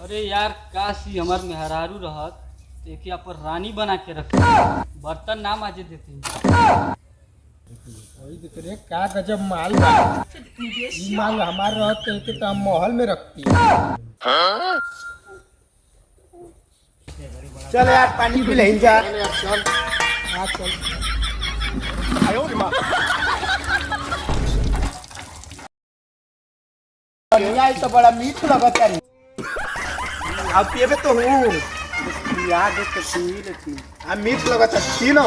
अरे यार काश ही हमार मेहरारू रहत तो एक पर रानी बना के रख, बर्तन ना माजे देती। वही देख रे का गजब माल बा। ई माल हमार रहत तो हम महल में रखती। चल यार पानी पी ले जा। चल हाँ चल। आयो रे माँ। यार तो बड़ा मीठ लगता है। अब पिए तो हूँ। याद है तो पी लेती। अब मीठ लगता है पी ना।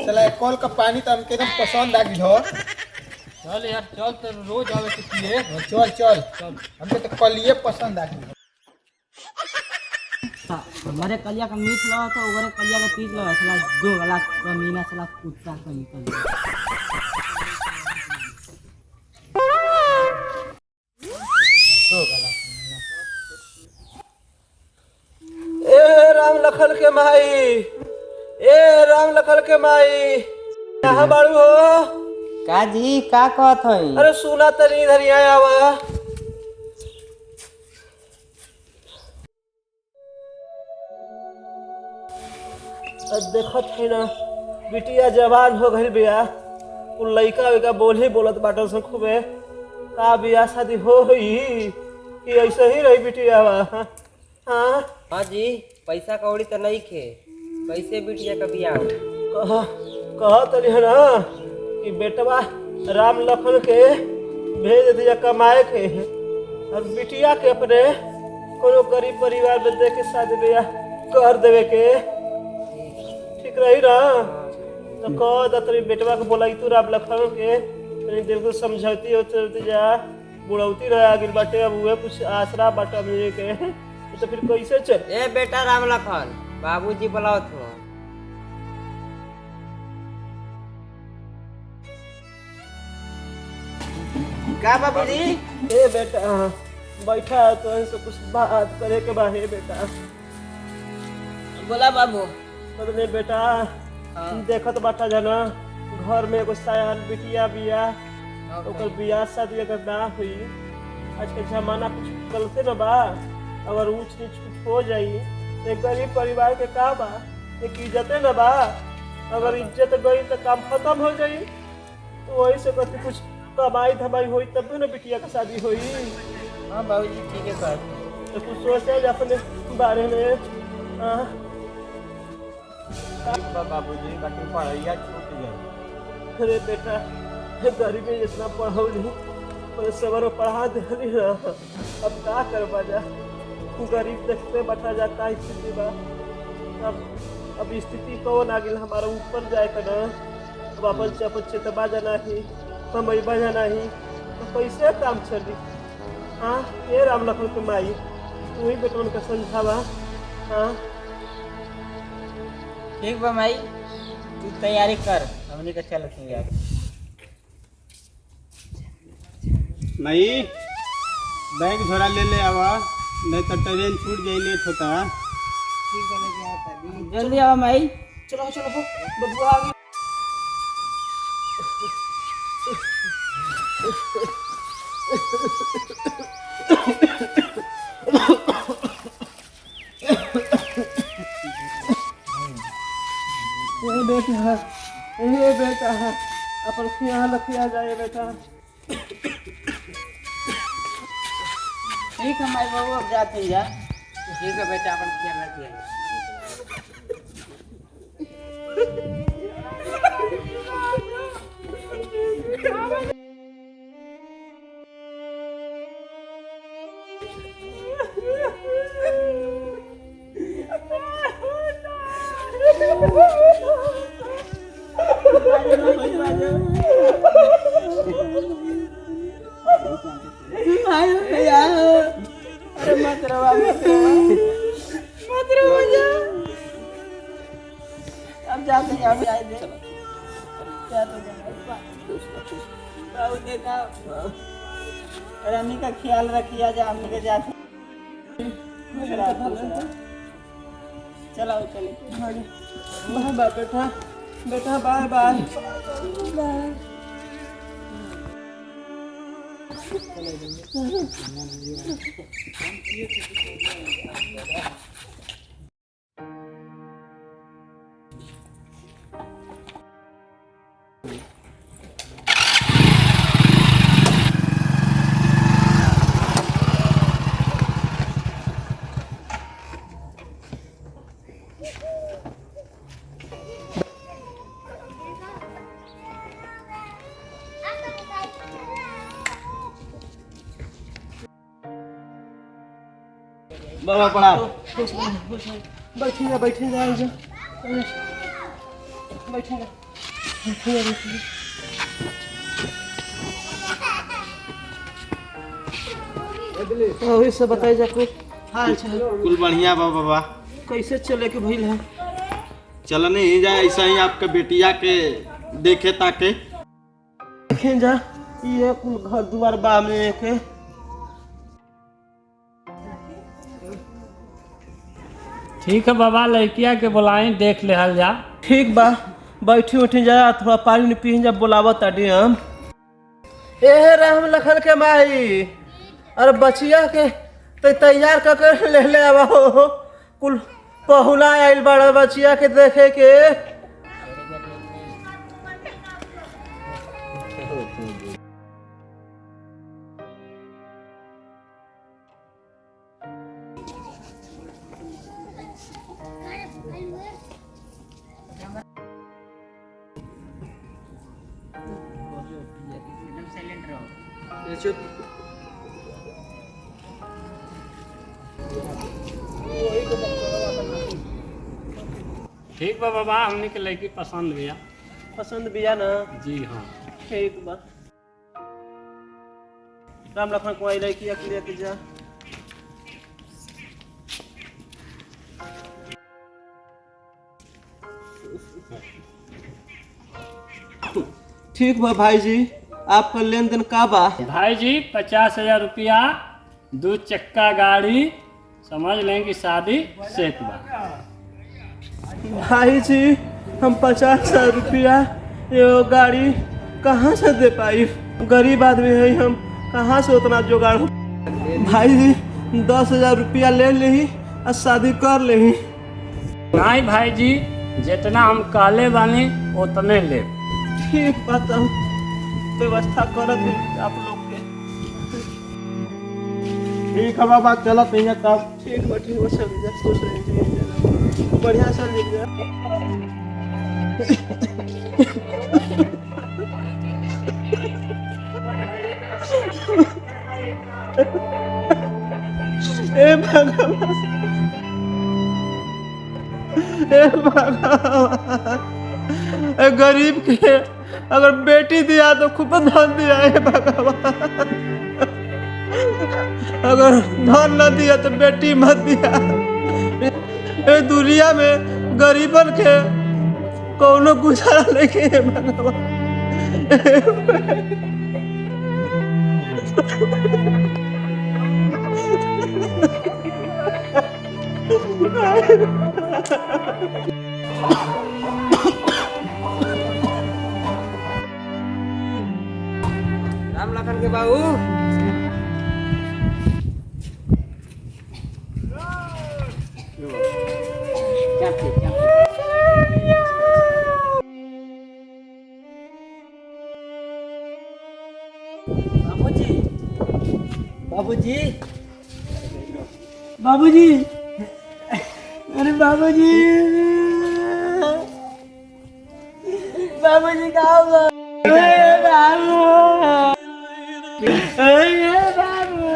चला कॉल का पानी तो हमके एकदम पसंद आ गई हो। चल यार चल तो रोज आवे के पिए। चल चल हमके तो कलिए पसंद आ गई। हमारे कलिया का मीठ लगा तो ओकरे कलिया का तीज लगा साला दो गला कमीना साला कुत्ता का निकल दो गला। ए राम लखन के माई, ए राम लखन के माई, कहाँ बाड़ू हो? का जी का कहत हई? अरे सुना तनी इधर ही आया हुआ। देखत है ना बिटिया जवान हो गई बिया, उ लइका वेका बोल ही बोलत बाटल से खूबे। का बिया शादी होई कि ऐसे ही रही बिटिया बा? हाँ हां जी पैसा कौड़ी तो नहीं खे, कैसे बिटिया का बियाह? कहा तनी है ना कि बेटवा राम लखन के भेज दिया कमाए के, और बिटिया के अपने कोनो गरीब परिवार में दे के शादी ब्याह कर देवे के ठीक रही ना। तो कह दतरी बेटवा के बोलाई तू राम लखन के तनी दिल को समझौती होती जा, बुढ़ौती रह आगिल बाटे, अब हुए कुछ आसरा बाटा मिले के तो फिर कैसे चल? ए बेटा राम लखन बाबूजी बुलाओ तो। का बाबूजी? ए बेटा बैठा तो ऐसे कुछ बात करे के बा। हे बेटा बोला बाबू। बदले बेटा देखत बाटा जाना घर में एगो सयान बिटिया बिया, ओकर बियाह शादी अगर ना हुई, आज के जमाना कुछ गलते न बा, अगर ऊंच नीच कुछ हो जाई एक गरीब परिवार के का बा, एक इज्जते न बा। अगर इज्जत गई तो काम खत्म हो जाई। तो वही से कहते कुछ कमाई धमाई हुई तब ना बिटिया का शादी हुई। हाँ बाबूजी ठीक है कर। तो कुछ सोचे अपने बारे में। बाबूजी बाकी पढ़ाइया छूट गई। अरे बेटा गरीबी इतना पढ़ौली पर सबर पढ़ा दे ना, अब का करवा जा। गरीब देखते बता जाता स्थिति बा। अब स्थिति कौन आ गई हमारा ऊपर जाए का ना। अब अपन से अपन चेतबा जाना ही कमई जाना ही तो कैसे काम चली। हाँ ये राम लखन के माई तू ही बेटवन का समझावा। हाँ ठीक बा माई तू तैयारी कर, हमने का चल तू यार। नहीं बैग झोरा ले ले आवा, नहीं तो ट्रेन छूट जाई, लेट होता। ठीक है लेके आता जल्दी आवा माई। चलो चलो हो बबुआ आ गई। ये बेटा है अपन ख्याल रखिया जाए बेटा। ठीक है माई बाबू अब जाते हैं जा। ठीक है बेटा अपन ख्याल रखिए। अरे मत रवा अब जाते हैं जा तो बाबू देखा रानी का ख्याल रखिया जा हमने के जाते चलाओ चले बाय बाय बेटा बेटा बाय बाय बाबा प्रणाम। बैठेगा बैठेगा बैठेगा वही सब बताई जा कुछ हाल चाल कुल बढ़िया बा बाबा। कैसे चले के भइल है चलने ही जाए ऐसा ही आपके बेटिया के देखे ताके देखें जा ये कुल घर द्वार बा में के ठीक है बाबा लड़किया के बुलाएं देख ले हल जा। ठीक बा बैठी उठी जा थोड़ा पानी पी जा बुलावा ताड़ी हम ए राम लखन के माई अरे बचिया के तैयार कर ले ले आवा हो कुल पहुना आइल बड़ा बचिया के देखे के ठीक बा बाबा हमने के लड़की पसंद भैया। पसंद बिया ना जी हाँ ठीक बा राम लखन को आई लड़की अकेले के जा ठीक बा भाई जी आपका लेन देन का बा भाई जी 50,000 रुपया 2 चक्का गाड़ी समझ लें कि शादी सेट बा। भाई जी हम 50,000 रुपया ये गाड़ी कहाँ से दे पाई गरीब आदमी है हम कहाँ से उतना जुगाड़ भाई जी 10,000 रुपया ले ली और शादी कर ली नहीं भाई जी जितना हम कहले बानी उतने ले। ठीक बात हम व्यवस्था करत है आप लोग के ठीक है बाबा चलत नहीं तब ठीक बा चल जा खुश रहिए बढ़िया चल जा ए भगवान ए भगवान ए गरीब के अगर बेटी दिया तो खूब धन दिया है भगवान अगर धन न दिया तो बेटी मत दिया ए दुनिया में गरीबन के कोनो गुजारा लेके है भगवान राम लखन के बाबू बाबूजी बाबूजी बाबूजी अरे बाबूजी बाबूजी कहाँ हो बाबू बाबू